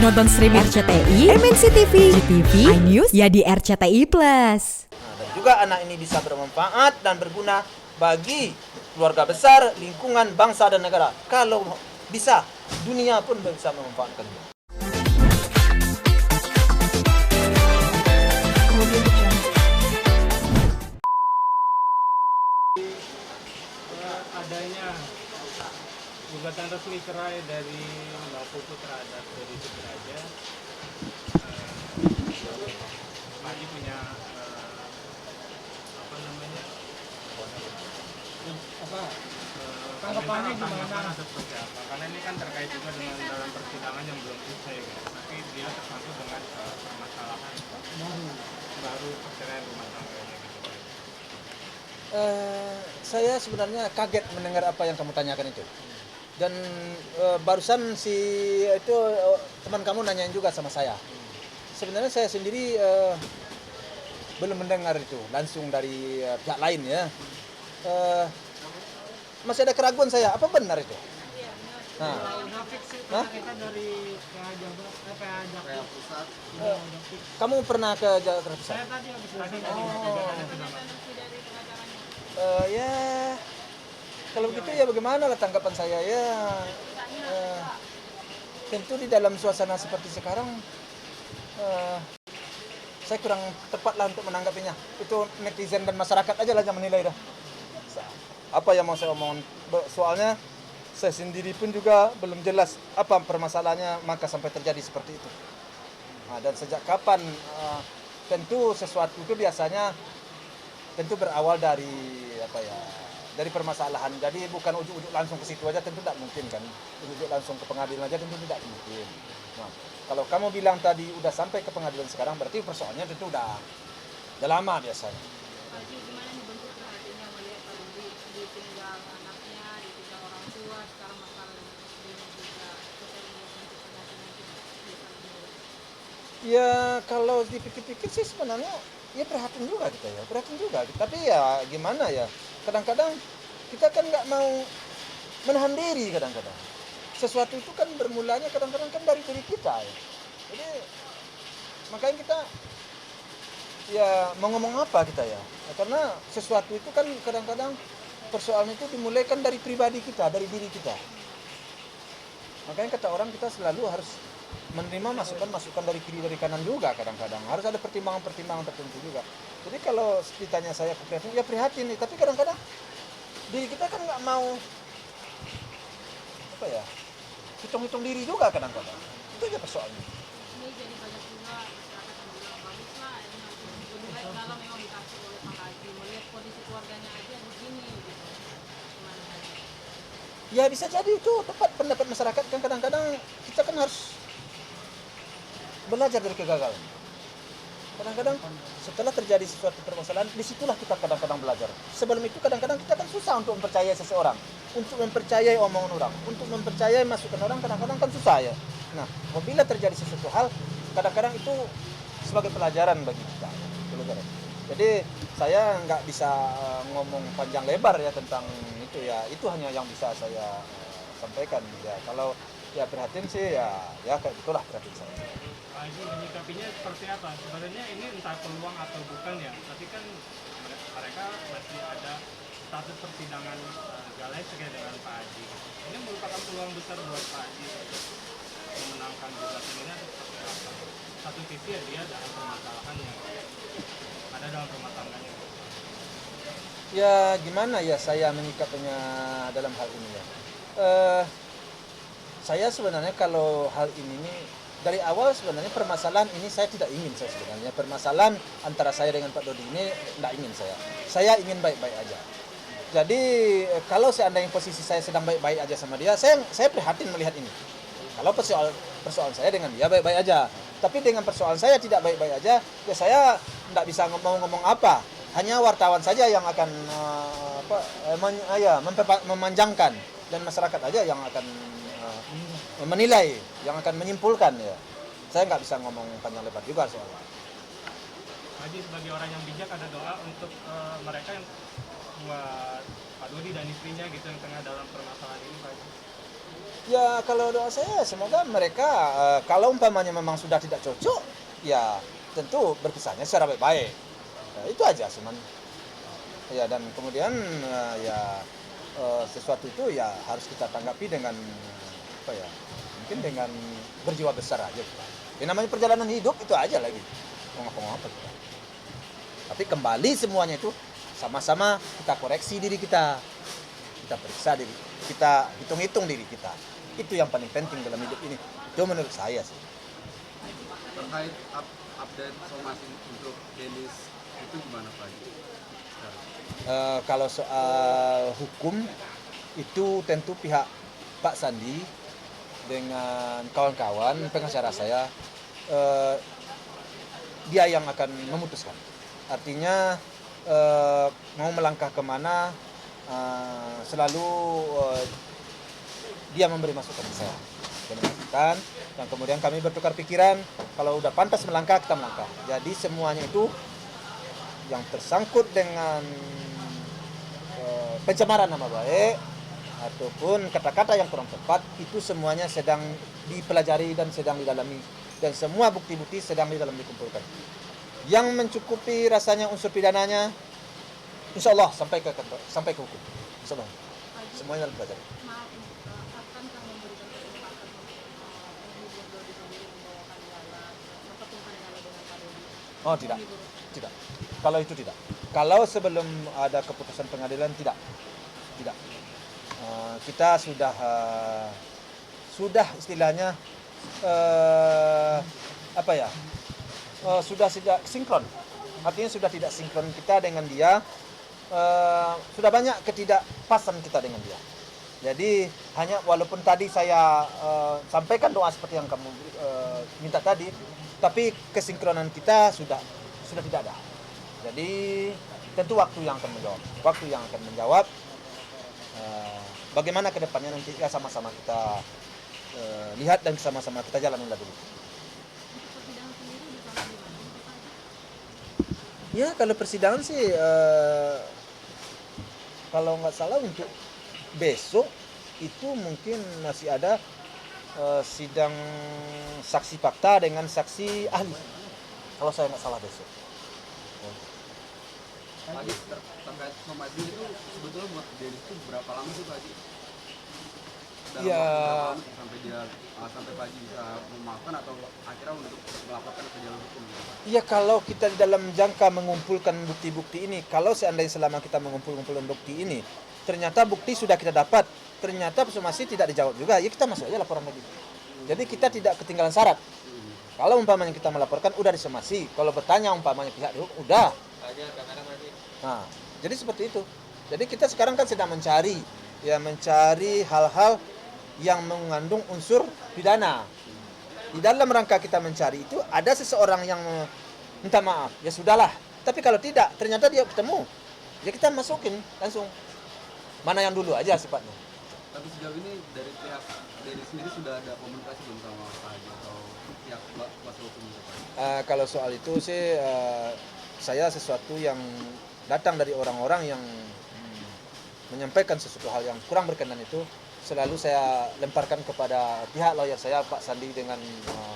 Nonton streaming RCTI, MNC TV, GTV, iNews, ya di RCTI Plus. Dan juga anak ini bisa bermanfaat dan berguna bagi keluarga besar, lingkungan, bangsa, dan negara. Kalau bisa, dunia pun bisa memanfaatkannya. Adanya gugatan resmi cerai dari Mbak Putu terhadap Deddy Sudraja, Pak Haji punya tanggapannya gimana atau seperti apa? Karena ini kan terkait juga dengan dalam persidangan yang belum selesai, kan? Tapi dia tersangkut dengan permasalahan baru perceraian rumah tangganya gitu. Saya sebenarnya kaget mendengar apa yang kamu tanyakan itu. Dan barusan itu teman kamu nanyain juga sama saya. Sebenarnya saya sendiri belum mendengar itu langsung dari pihak lain ya. Masih ada keraguan saya, apa benar itu? Nah, Kita dari PH Pusat. kamu pernah ke Jakarta Pusat? Saya tadi habis tadi Ya, kalau begitu ya bagaimana lah tanggapan saya ya. Tentu di dalam suasana seperti sekarang, saya kurang tepat lah untuk menanggapinya. Itu netizen dan masyarakat aja lah yang menilai dah. Apa yang mau saya omongin? Soalnya saya sendiri pun juga belum jelas apa permasalahannya maka sampai terjadi seperti itu. Nah, dan sejak kapan? Tentu sesuatu itu biasanya tentu berawal dari dari permasalahan. Jadi bukan ujuk-ujuk langsung ke situ aja, tentu tidak mungkin kan. Ujuk-ujuk langsung ke pengadilan aja tentu tidak mungkin. Nah, kalau kamu bilang tadi udah sampai ke pengadilan sekarang, berarti persoalannya tentu udah lama biasanya. Pak Haji, gimana nih bentuk perhatiannya melihat Pak Rudi ditinggal anaknya, ditinggal orang tua, sekarang masalah dengan istrinya juga, sosial media bentuk perhatiannya itu. Ya kalau dipikir-pikir sih sebenarnya ya prihatin juga kita ya, prihatin juga. Tapi ya gimana ya, kadang-kadang kita kan nggak mau menahan diri kadang-kadang. Sesuatu itu kan bermulanya kadang-kadang kan dari diri kita ya. Jadi makanya kita ya mau ngomong apa kita ya, karena sesuatu itu kan kadang-kadang persoalan itu dimulai kan dari pribadi kita, dari diri kita. Makanya kata orang kita selalu harus menerima masukan dari kiri dari kanan juga kadang-kadang. Harus ada pertimbangan-pertimbangan tertentu juga. Jadi kalau ditanya saya prihatin, ya prihatin nih. Tapi kadang-kadang diri kita kan nggak mau hitung-hitung diri juga kadang-kadang. Itu aja persoalannya. Ini jadi banyak juga masyarakat yang bilang bagus lah, ini lebih baik kalau memang dikasih oleh Pak Haji, melihat kondisi keluarganya aja begini gitu. Gimana? Ya bisa jadi itu tepat pendapat masyarakat kan kadang-kadang kita kan harus belajar dari kegagalan. Kadang-kadang setelah terjadi sesuatu permasalahan, disitulah kita kadang-kadang belajar. Sebelum itu kadang-kadang kita kan susah untuk mempercayai seseorang, untuk mempercayai omongan orang, untuk mempercayai masukan orang kadang-kadang kan susah ya. Nah, apabila terjadi sesuatu hal, kadang-kadang itu sebagai pelajaran bagi kita. Pelajaran. Jadi saya nggak bisa ngomong panjang lebar ya tentang itu ya. Itu hanya yang bisa saya sampaikan ya. Kalau ya prihatin sih ya kayak itulah prihatin saya. Pak Haji menyikapinya seperti apa? Sebenarnya ini entah peluang atau bukan ya, tapi kan mereka masih ada status persidangan galai terkait dengan Pak Haji. Ini merupakan peluang besar buat Pak Haji untuk memenangkan gugatan ini atau seperti apa? Satu sisi ya dia dalam permasalahan yang ada dalam rumah tangganya. Ya gimana ya saya menyikapinya dalam hal ini ya. Saya sebenarnya kalau hal ini nih dari awal sebenarnya permasalahan ini saya tidak ingin saya sebenarnya. Permasalahan antara saya dengan Pak Dodi ini tidak ingin saya. Saya ingin baik-baik aja. Jadi kalau seandainya posisi saya sedang baik-baik aja sama dia, saya prihatin melihat ini. Kalau persoalan saya dengan dia baik-baik aja. Tapi dengan persoalan saya tidak baik-baik aja, ya saya tidak bisa ngomong apa. Hanya wartawan saja yang akan memanjangkan dan masyarakat aja yang akan menilai, yang akan menyimpulkan ya. Saya nggak bisa ngomong panjang lebar juga soalnya. Haji sebagai orang yang bijak ada doa untuk mereka yang buat Pak Dodi dan istrinya gitu yang tengah dalam permasalahan ini Pak Haji. Ya kalau doa saya semoga mereka kalau umpamanya memang sudah tidak cocok, ya tentu berpisahnya secara baik-baik. Ya, itu aja cuman. Ya dan kemudian sesuatu itu ya harus kita tanggapi dengan apa ya? Mungkin dengan berjiwa besar aja kita. Ya namanya perjalanan hidup itu aja lagi. Mau ngapa-ngapa kita. Tapi kembali semuanya itu sama-sama kita koreksi diri kita. Kita periksa diri, kita hitung-hitung diri kita. Itu yang paling penting dalam hidup ini. Itu menurut saya sih. Terkait update somasi untuk Dennis itu gimana Pak? Kalau soal hukum itu tentu pihak Pak Sandi dengan kawan-kawan pengacara saya dia yang akan memutuskan. Artinya mau melangkah kemana selalu dia memberi masukan ke saya. Dia masukan dan kemudian kami bertukar pikiran kalau udah pantas melangkah kita melangkah. Jadi semuanya itu yang tersangkut dengan pencemaran nama baik ataupun kata-kata yang kurang tepat itu semuanya sedang dipelajari dan sedang didalami dan semua bukti-bukti sedang dikumpulkan. Yang mencukupi rasanya unsur pidananya insya Allah sampai ke hukum. Insya Allah. Semuanya dalam pelajari. Maaf, akankah memberikan kesempatan menghibur Dodi sendiri membawakan jalan mempertemukan dengan Pak Dodi? Oh tidak. Kalau itu tidak. Kalau sebelum ada keputusan pengadilan tidak. Kita sudah istilahnya sudah tidak sinkron. Artinya sudah tidak sinkron kita dengan dia. Sudah banyak ketidakpasan kita dengan dia. Jadi hanya walaupun tadi saya sampaikan doa seperti yang kamu minta tadi, tapi kesinkronan kita sudah tidak ada. Jadi tentu waktu yang akan menjawab bagaimana ke depannya nanti ya sama-sama kita lihat dan sama-sama kita jalanin dulu. Persidangan sendiri bisa lebih lanjut, Pak? Ya kalau persidangan sih kalau nggak salah untuk besok itu mungkin masih ada sidang saksi fakta dengan saksi ahli. Kalau saya nggak salah besok. Pak Haji, terkait somasi itu sebetulnya buat Dennis itu berapa lama sih Pak Haji? Dalam Ya. waktu berapa lama sampai dia sampai Pak Haji bisa memaafkan atau akhirnya untuk melaporkan ke jalur hukum gitu Pak? Iya kalau kita di dalam jangka mengumpulkan bukti-bukti ini, kalau seandainya selama kita mengumpulkan bukti ini, ternyata bukti sudah kita dapat, ternyata somasi tidak dijawab juga, ya kita masuk aja laporan lagi. Jadi kita tidak ketinggalan syarat. Kalau umpamanya kita melaporkan udah disomasi, kalau bertanya umpamanya pihak dihukum udah. Nah, jadi seperti itu. Jadi kita sekarang kan sedang mencari hal-hal yang mengandung unsur pidana. Di dalam rangka kita mencari itu ada seseorang yang minta maaf, ya sudahlah. Tapi kalau tidak, ternyata dia ketemu, ya kita masukin langsung. Mana yang dulu aja sifatnya. Tapi sejauh ini dari pihak Dennis sendiri sudah ada komunikasi belum sama Pak Haji atau pihak kuasa hukum gitu Pak? Kalau soal itu sih saya sesuatu yang datang dari orang-orang yang menyampaikan sesuatu hal yang kurang berkenan itu selalu saya lemparkan kepada pihak lawyer saya Pak Sandi dengan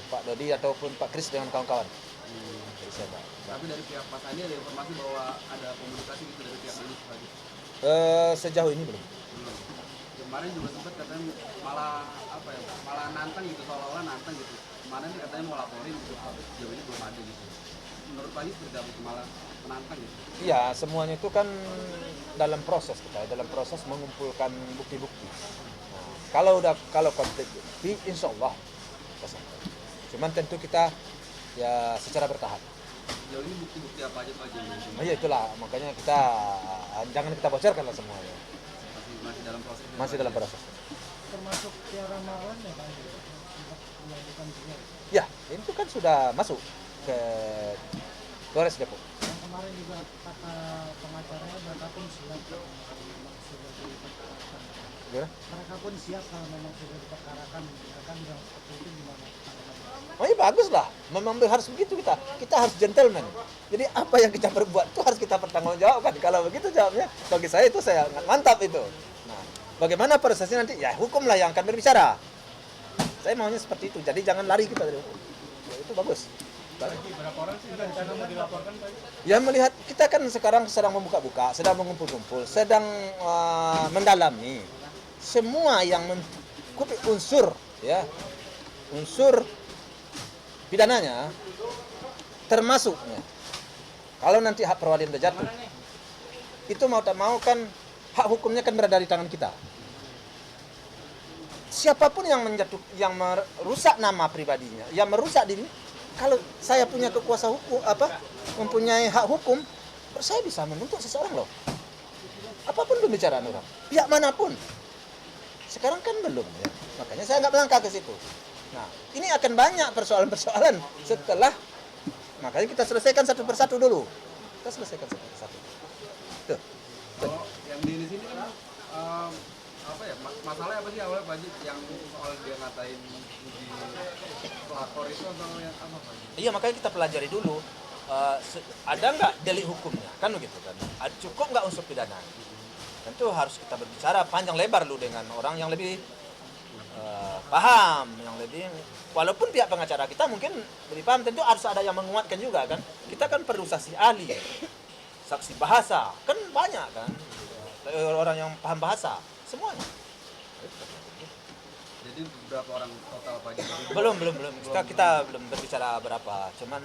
Pak Dodi ataupun Pak Kris dengan kawan-kawan. Jadi saya, Tapi dari pihak Pak Sandi ada informasi bahwa ada komunikasi gitu dari pihak Dennis Pak Haji? sejauh ini belum. Kemarin juga sempat katanya malah nantang gitu, seolah-olah nantang gitu. Kemarin sih katanya mau laporin gitu, sejauh ini belum ada gitu. Menurut Pak Haji seperti apa itu, malah menantang gitu? Iya, semuanya itu kan dalam proses dalam proses mengumpulkan bukti-bukti. Nah, kalau konflik bukti, insya Allah kita sampai. Cuman tentu kita ya secara bertahap. Sejauh ini bukti-bukti apa aja Pak Haji? Nah, ya itulah makanya kita jangan kita bocorkan lah semuanya. Masih dalam proses? Masih dalam proses. Termasuk Tiara Marwan ya Pak, untuk dilakukan juga. Ya, itu kan sudah masuk ke Polres Depok. Yang kemarin juga kata pengacaranya mereka pun siap kalau memang sudah diperkarakan. Gimana? Mereka pun siap kalau memang sudah diperkarakan. Mereka bilang seperti itu gimana? Oh iya bagus lah, memang harus begitu kita harus gentleman. Jadi apa yang kita perbuat itu harus kita pertanggungjawabkan. Kalau begitu jawabnya bagi saya itu saya mantap itu. Nah, Bagaimana prosesnya nanti? Ya hukumlah yang akan berbicara. Saya maunya seperti itu. Jadi jangan lari kita dari hukum. Ya, itu bagus. Berapa orang sih rencana mau dilaporkan Pak? Ya melihat kita kan sekarang sedang membuka-buka, sedang mengumpul-kumpul, sedang mendalami semua yang mencukupi unsur ya, unsur pidananya termasuknya. Kalau nanti hak perwalian terjatuh, itu mau tak mau kan hak hukumnya kan berada di tangan kita. Siapapun yang yang merusak nama pribadinya, yang merusak diri, kalau saya punya kekuasa hukum mempunyai hak hukum, saya bisa menuntut seseorang loh. Apapun pembicaraan orang, pihak manapun. Sekarang kan belum ya. Makanya saya nggak melangkah ke situ. Nah, ini akan banyak persoalan-persoalan setelah, makanya kita selesaikan satu persatu dulu. Kita selesaikan satu persatu. Tuh. Kalau yang di sini kan apa ya, masalahnya apa sih awalnya Pak Haji, yang soal dia ngatain uji pelapor itu atau yang apa Pak Haji? Iya, makanya kita pelajari dulu ada nggak delik hukumnya, kan begitu kan? Cukup nggak unsur pidana? Tentu harus kita berbicara panjang lebar dulu dengan orang yang lebih paham, yang lebih, walaupun pihak pengacara kita mungkin lebih paham, tentu harus ada yang menguatkan juga kan. Kita kan perlu saksi ahli, saksi bahasa, kan banyak kan orang yang paham bahasa semuanya. Jadi berapa orang total Pak Haji? Belum. Kita belum berbicara berapa. Cuman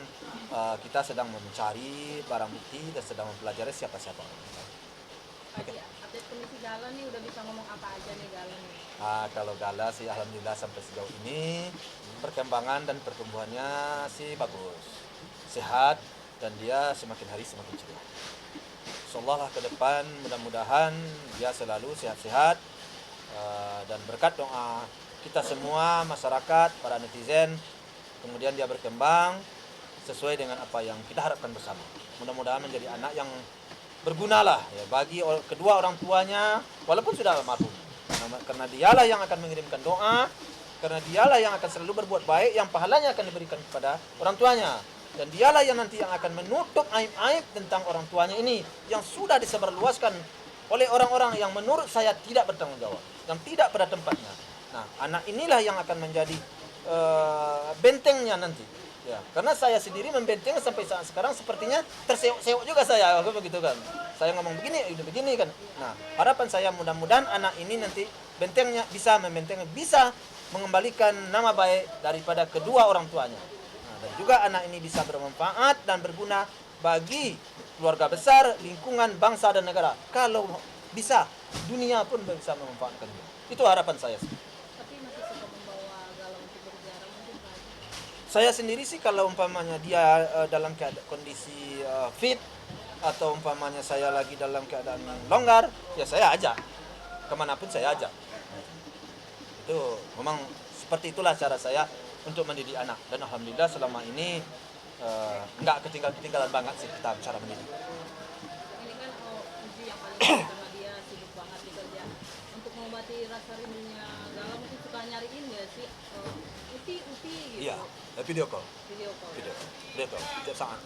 kita sedang mencari barang bukti dan sedang mempelajari siapa-siapa. Pak Haji, update kondisi Gala nih udah bisa ngomong apa aja nih Gala nih? Kalau Gala sih alhamdulillah sampai sejauh ini perkembangan dan pertumbuhannya sih bagus, sehat, dan dia semakin hari semakin ceria. Insyaallah lah ke depan mudah-mudahan dia selalu sehat-sehat, dan berkat doa kita semua masyarakat, para netizen, kemudian dia berkembang sesuai dengan apa yang kita harapkan bersama. Mudah-mudahan menjadi anak yang berguna lah ya bagi kedua orang tuanya walaupun sudah almarhum. Karena dialah yang akan mengirimkan doa, karena dialah yang akan selalu berbuat baik yang pahalanya akan diberikan kepada orang tuanya. Dan dialah yang nanti yang akan menutup aib-aib tentang orang tuanya ini yang sudah disebarluaskan oleh orang-orang yang menurut saya tidak bertanggung jawab, yang tidak pada tempatnya. Nah, anak inilah yang akan menjadi bentengnya nanti. Ya, karena saya sendiri membenteng sampai saat sekarang sepertinya terseok-seok juga saya, begitu kan. Saya ngomong begini, ini begini kan. Nah, harapan saya mudah-mudahan anak ini nanti bentengnya bisa membenteng, bisa mengembalikan nama baik daripada kedua orang tuanya. Dan juga anak ini bisa bermanfaat dan berguna bagi keluarga besar, lingkungan, bangsa dan negara. Kalau bisa, dunia pun bisa memanfaatkannya. Itu harapan saya. Tapi masih suka membawa Gala untuk berziarah mungkin Pak Haji? Saya sendiri sih kalau umpamanya dia dalam keadaan kondisi fit, atau umpamanya saya lagi dalam keadaan longgar, ya saya ajak. Kemanapun saya ajak. Itu memang seperti itulah cara saya untuk mendidik anak, dan alhamdulillah selama ini nggak ketinggalan banget sih kita cara mendidik. Ini kan uji yang paling sama dia sibuk banget di kerja. Untuk mengobati rasa rindunya Gala mungkin suka nyariin ya sih uti gitu. Iya, video call. Video call. Video call. Tiap saat.